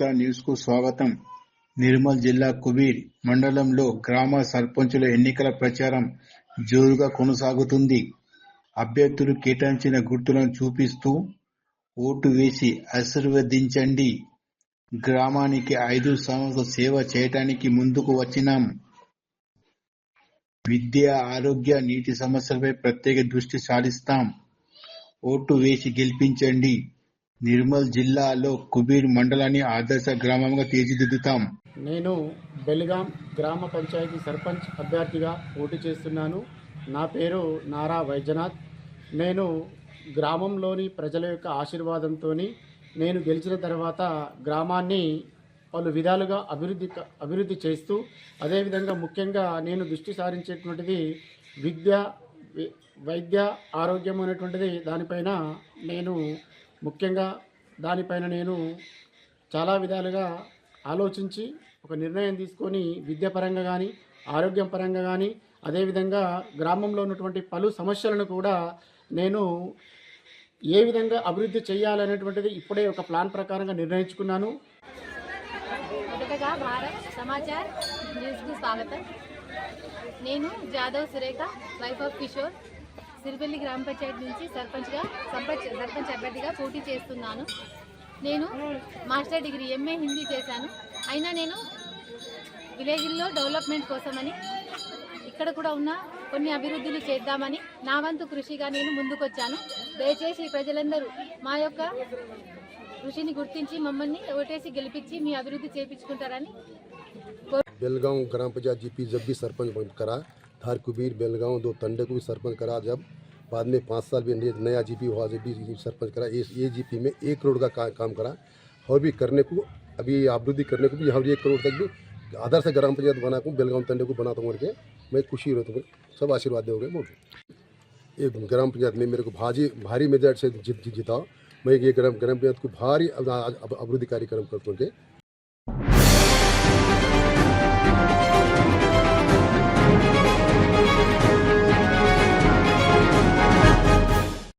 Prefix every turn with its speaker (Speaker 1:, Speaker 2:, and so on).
Speaker 1: సమాచార న్యూస్ కు స్వాగతం. నిర్మల్ జిల్లా కుబీర్ మండలంలో గ్రామ సర్పంచుల ఎన్నికల ప్రచారం జోరుగా కొనసాగుతుంది. అభ్యర్థులు కేటాయించిన గుర్తులను చూపిస్తూ ఓటు వేసి ఆశీర్వదించండి. గ్రామానికి 5 సంవత్సరాల సేవ చేయడానికి ముందుకు వచ్చినాం. విద్య, ఆరోగ్య, నీటి సమస్యలపై ప్రత్యేక దృష్టి సారిస్తాం. ఓటు వేసి గెలిపించండి. నిర్మల్ జిల్లాలో కుబీర్ మండలాన్ని ఆదర్శ గ్రామంగా తీర్చిదిద్దుతాం.
Speaker 2: నేను బెల్గాం గ్రామ పంచాయతీ సర్పంచ్ అభ్యర్థిగా పోటీ చేస్తున్నాను. నా పేరు నారా వైద్యనాథ్. నేను గ్రామంలోని ప్రజల యొక్క ఆశీర్వాదంతో నేను గెలిచిన తర్వాత గ్రామాన్ని పలు విధాలుగా అభివృద్ధి చేస్తూ, అదేవిధంగా ముఖ్యంగా నేను దృష్టి సారించేటువంటిది విద్య, వైద్య, ఆరోగ్యం అనేటువంటిది దానిపైన నేను చాలా విధాలుగా ఆలోచించి ఒక నిర్ణయం తీసుకొని విద్యాపరంగా కానీ, ఆరోగ్యం పరంగా కానీ, అదేవిధంగా గ్రామంలో ఉన్నటువంటి పలు సమస్యలను కూడా నేను ఏ విధంగా అభివృద్ధి చేయాలనేటువంటిది ఇప్పుడే ఒక ప్లాన్ ప్రకారంగా నిర్ణయించుకున్నాను.
Speaker 3: మొదటగా భారత్ సమాచార్ న్యూస్కు స్వాగతం. నేను జాదవ్ సురేఖ, వైఫ్ ఆఫ్ కిషోర్, సిరిపల్లి గ్రామ పంచాయతీ నుంచి సర్పంచ్ అభ్యర్థిగా పోటీ చేస్తున్నాను. నేను మాస్టర్ డిగ్రీ MA హిందీ చేశాను. అయినా నేను విలేజ్లో డెవలప్మెంట్ కోసమని ఇక్కడ కూడా ఉన్న కొన్ని అభివృద్ధులు చేద్దామని నా వంతు కృషిగా నేను ముందుకొచ్చాను. దయచేసి ప్రజలందరూ మా యొక్క కృషిని గుర్తించి మమ్మల్ని ఓటేసి గెలిపించి మీ అభివృద్ధి చేయించుకుంటారని.
Speaker 4: बेलगांव ग्राम पंचायत GP जब भी सरपंच करा, धार कुबीर बेलगांव 2 तंडे को भी सरपंच करा, जब बाद में 5 साल भी नया GP हुआ, जब भी सरपंच करा, ये GP में 1 करोड़ का काम करा और भी करने को अभी अभिवृद्धि करने को भी यहाँ 1 करोड़ तक भी आदर्श ग्राम पंचायत बना को बेलगांव तंडे को बनाता हूँ करके मैं खुशी रहता हूँ. सब आशीर्वाद दोगे मोटे. ये ग्राम पंचायत में मेरे को भारी मेजॉरिटी से जीता. मैं ये ग्राम पंचायत को भारी अभिवृद्धि कार्यक्रम करके